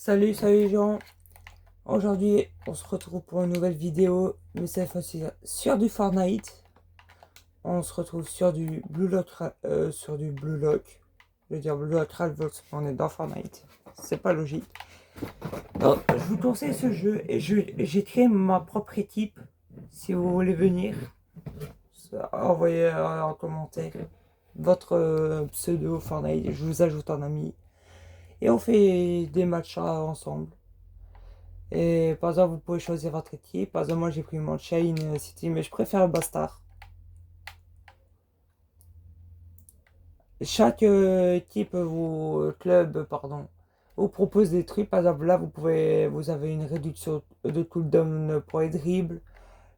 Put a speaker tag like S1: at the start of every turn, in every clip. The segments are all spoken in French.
S1: Salut les gens, aujourd'hui on se retrouve pour une nouvelle vidéo, mais cette fois-ci sur du Fortnite. On se retrouve sur du Blue Lock, je veux dire Blue Lock Rivals, mais on est dans Fortnite, c'est pas logique. Donc je vous conseille ce jeu et j'ai créé ma propre équipe. Si vous voulez venir, envoyez en commentaire votre pseudo Fortnite, je vous ajoute en ami et on fait des matchs ensemble. Et par exemple, vous pouvez choisir votre équipe. Par exemple, moi j'ai pris Manchester City, mais je préfère Bastard. Chaque équipe, club, pardon, vous propose des trucs. Par exemple, là, vous avez une réduction de cooldown pour les dribbles.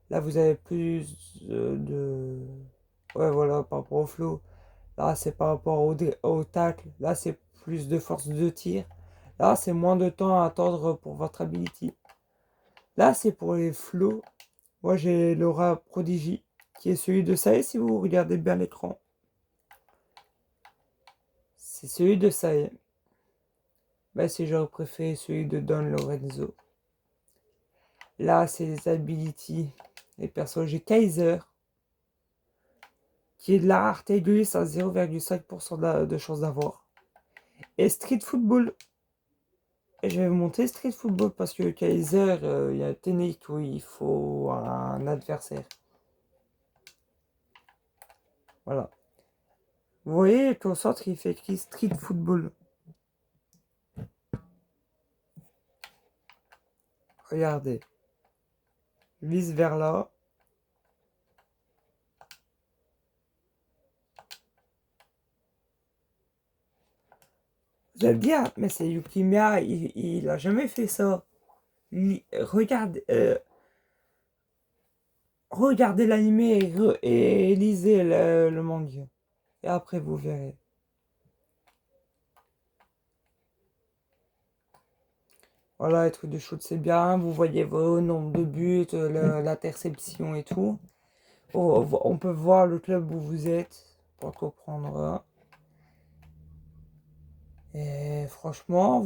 S1: Là, vous avez plus ouais, voilà, par rapport au flow. Là, c'est par rapport au tacle. Là, c'est plus de force de tir. Là, c'est moins de temps à attendre pour votre ability. Là, c'est pour les flows. Moi, j'ai Laura Prodigy, qui est celui de Sae, si vous regardez bien l'écran. C'est celui de Sae. Bah, si j'aurais préféré celui de Don Lorenzo. Là, c'est les abilities. Les persos, j'ai Kaiser, qui est de la rareté glisse à 0,5% de chance d'avoir. Et Street Football. Et je vais vous montrer Street Football parce que Kaiser, il y a une technique où il faut un adversaire. Voilà. Vous voyez qu'au centre, il fait écrit Street Football. Regardez. Je vise vers là. Vous allez me dire, mais c'est Yukimiya, il a jamais fait ça. Regardez l'animé et lisez le manga. Et après, vous verrez. Voilà, les trucs de shoot, c'est bien. Vous voyez vos nombres de buts, l'interception et tout. On peut voir le club où vous êtes pour comprendre. Et franchement,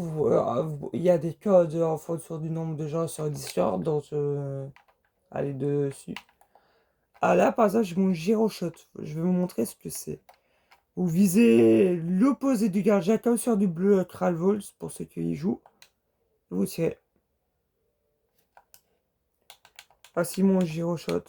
S1: il y a des codes en fonction du nombre de gens sur Discord, donc allez dessus. Ah là, par exemple, j'ai mon Gyroshot. Je vais vous montrer ce que c'est. Vous visez l'opposé du gardien comme sur du bleu Kralvols pour ceux qui y jouent. Vous tirez. Voici mon Gyroshot.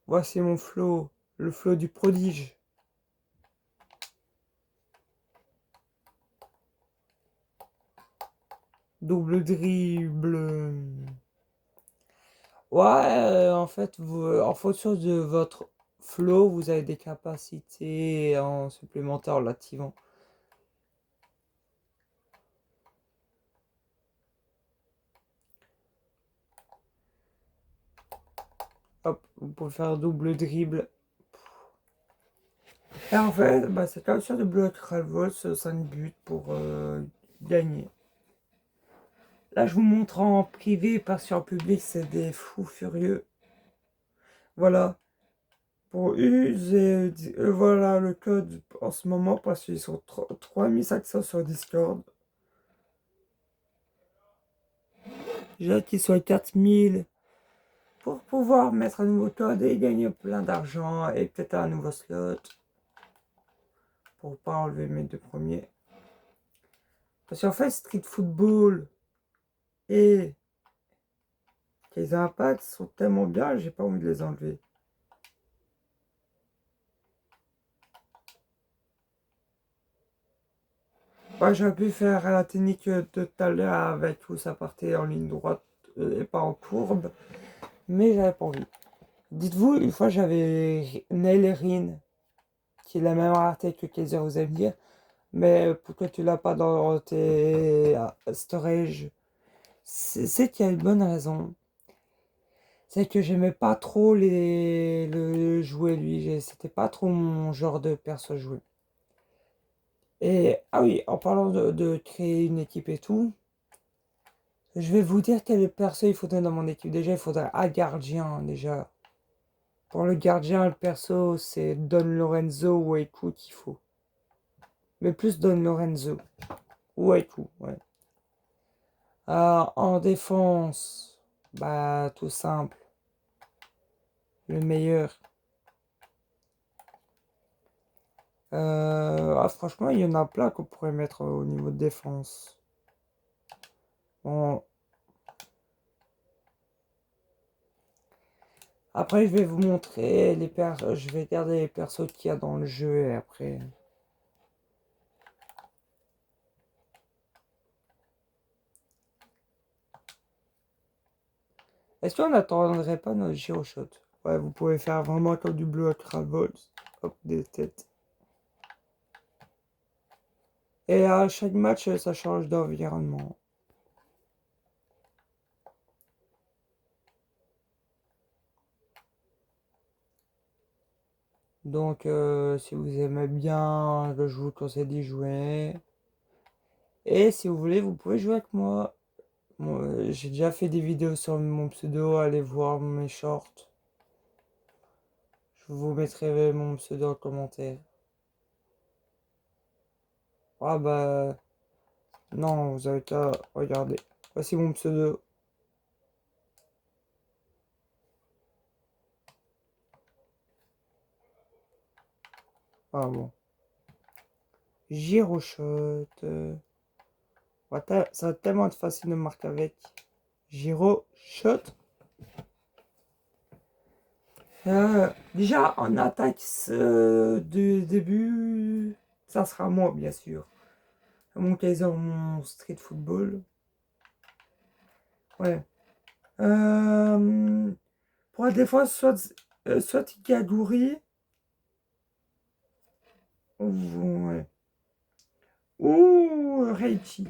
S1: Voici mon flow, le flow du prodige. Double dribble. Ouais, en fait, en fonction de votre flow, vous avez des capacités en supplémentaire en l'activant. Hop, vous pouvez faire double dribble. Et en fait, bah, c'est comme sur le bloc Ralvos, 5 buts pour gagner. Là, je vous montre en privé parce qu'en public, c'est des fous furieux. Voilà. Pour user, voilà le code en ce moment parce qu'ils sont 3500 sur Discord. J'ai hâte qu'ils soient 4000 pour pouvoir mettre un nouveau code et gagner plein d'argent et peut-être un nouveau slot pour pas enlever mes deux premiers. Parce qu'en fait, Street Football et les impacts sont tellement bien, j'ai pas envie de les enlever. Ouais, j'aurais pu faire la technique de tout à l'heure avec où ça partait en ligne droite et pas en courbe, mais j'avais pas envie. Dites-vous, une fois j'avais Nail qui est la même rareté que Kaiser, vous allez me dire, mais pourquoi tu l'as pas dans tes storage? C'est qu'il y a une bonne raison. C'est que j'aimais pas trop le jouer lui, c'était pas trop mon genre de perso jouer. Et ah oui, en parlant de créer une équipe et tout, Je vais vous dire quel perso il faudrait dans mon équipe. Déjà, il faudrait un gardien, déjà. Pour le gardien, le perso, c'est Don Lorenzo ou Eiku qu'il faut. Mais plus Don Lorenzo. Ou Eiku, ouais. En défense, bah, tout simple. Le meilleur. Franchement, il y en a plein qu'on pourrait mettre au niveau de défense. Bon. Après, je vais vous montrer les persos. Je vais garder les persos qu'il y a dans le jeu et après. Est-ce qu'on n'attendrait pas notre Giroshot? Ouais, vous pouvez faire vraiment comme du Blue Balls. Hop, des têtes. Et à chaque match, ça change d'environnement. Donc, si vous aimez bien, je vous conseille d'y jouer. Et si vous voulez, vous pouvez jouer avec moi. J'ai déjà fait des vidéos sur mon pseudo, allez voir mes shorts. Je vous mettrai mon pseudo en commentaire. Ah bah, non, vous avez qu'à regarder. Voici mon pseudo. Ah bon. Giroshot. Ça va tellement être facile de marquer avec. Giroshot. Déjà, en attaque du début, ça sera moi, bien sûr. Mon Kaiser, mon street football. Ouais. Pour la défense, soit Ikaguri, ouais, ou Reichi.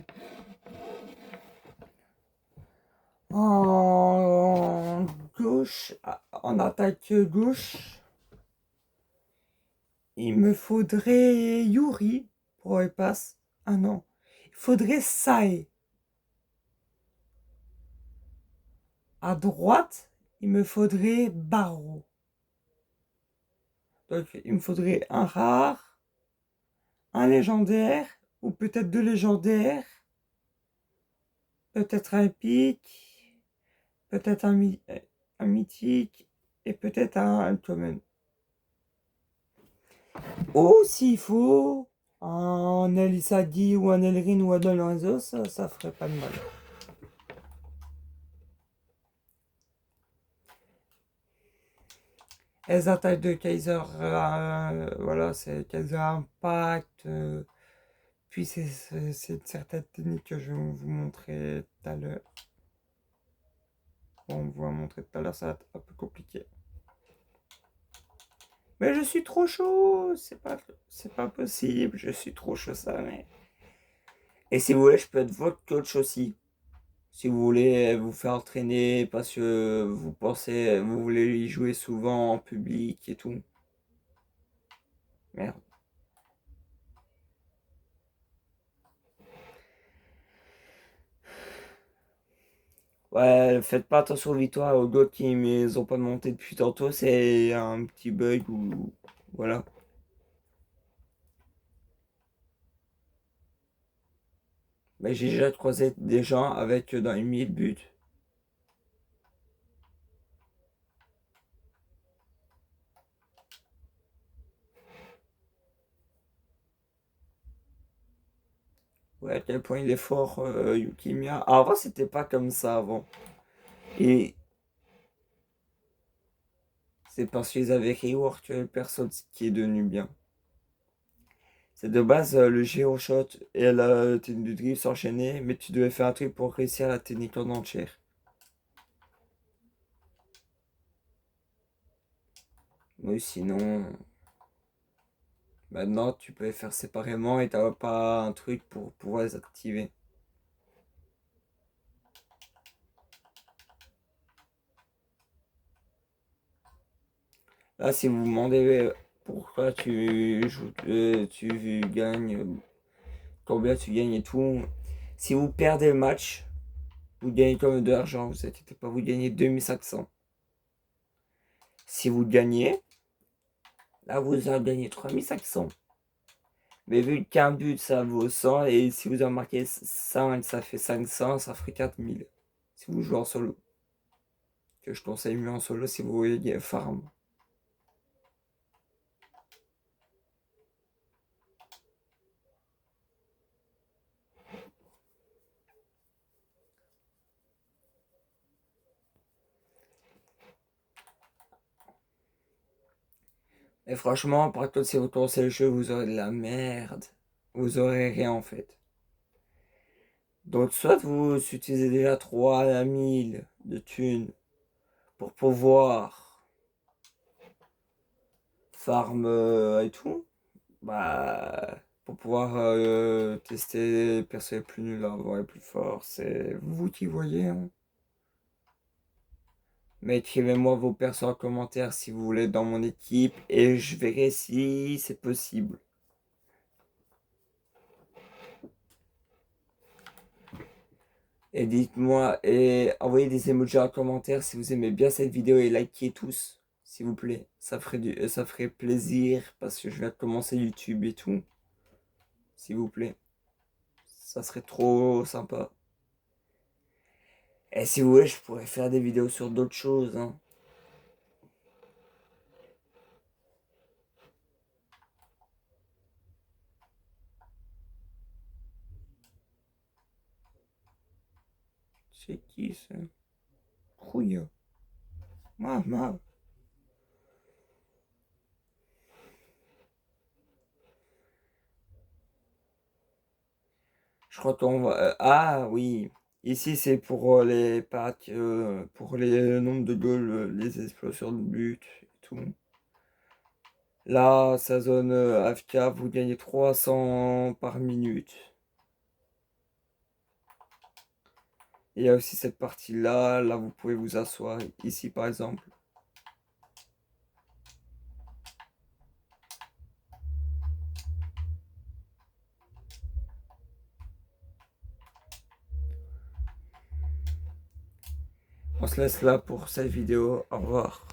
S1: En gauche, en attaque gauche, il me faudrait Yuri pour les passes. Ah non, il faudrait Sae. À droite, il me faudrait Baro. Donc, il me faudrait un rare, un légendaire, ou peut-être deux légendaires, peut-être un épique, peut-être un mythique, et peut-être un uncommon. Ou s'il faut, un El Isagi ou un Elrin ou un Don Lorenzo, ça ferait pas de mal. Les attaques de Kaiser, voilà, c'est Kaiser Impact. Puis c'est une certaine technique que je vais vous montrer tout à l'heure. Bon, on vous va montrer tout à l'heure, ça va être un peu compliqué. Mais je suis trop chaud, c'est pas possible, je suis trop chaud ça, mais... Et si vous voulez, je peux être votre coach aussi. Si vous voulez vous faire entraîner parce que vous voulez y jouer souvent en public et tout. Merde. Ouais, faites pas attention aux victoires aux gars qui ne ont pas monté depuis tantôt, c'est un petit bug ou... Voilà. Mais j'ai déjà croisé des gens avec dans les 1000 buts. Ouais, à quel point il est fort, Yukimiya. Avant, c'était pas comme ça avant. Et c'est parce qu'ils avaient rework personne qui est devenu bien. C'est de base le Shot et la technique du drift s'enchaîner, mais tu devais faire un truc pour réussir la technique en entière. Mais sinon, maintenant tu peux les faire séparément et t'as pas un truc pour pouvoir les activer. Là, si vous vous demandez pourquoi tu gagnes, combien tu gagnes et tout, si vous perdez le match, Vous gagnez quand même de l'argent, vous inquiétez pas, vous gagnez 2500. Si vous gagnez, là vous en gagnez 3500. Mais vu qu'un but ça vaut 100 et si vous en marquez 5 ça fait 500, ça ferait 4000. Si vous jouez en solo. Que je conseille mieux en solo si vous voulez farm. Et franchement, par contre, si vous commencez le jeu, vous aurez de la merde. Vous aurez rien en fait. Donc, soit vous utilisez déjà 3000 de thunes pour pouvoir farm et tout. Bah, pour pouvoir tester perso les plus nuls, avoir les plus forts. C'est vous qui voyez. Hein. Mais écrivez-moi vos persos en commentaire si vous voulez dans mon équipe et je verrai si c'est possible. Et dites-moi, et envoyez des emojis en commentaire si vous aimez bien cette vidéo et likez tous, s'il vous plaît. Ça ferait plaisir parce que je viens de commencer YouTube et tout. S'il vous plaît. Ça serait trop sympa. Et si vous voulez, je pourrais faire des vidéos sur d'autres choses. Hein. C'est qui ça? Couille. Maman. Je crois qu'on va. Ah oui. Ici c'est pour les packs, pour les nombres de goals, les explosions de but et tout. Là, sa zone AFK, vous gagnez 300 par minute. Et il y a aussi cette partie-là. Là, vous pouvez vous asseoir. Ici, par exemple. On se laisse là pour cette vidéo. Au revoir.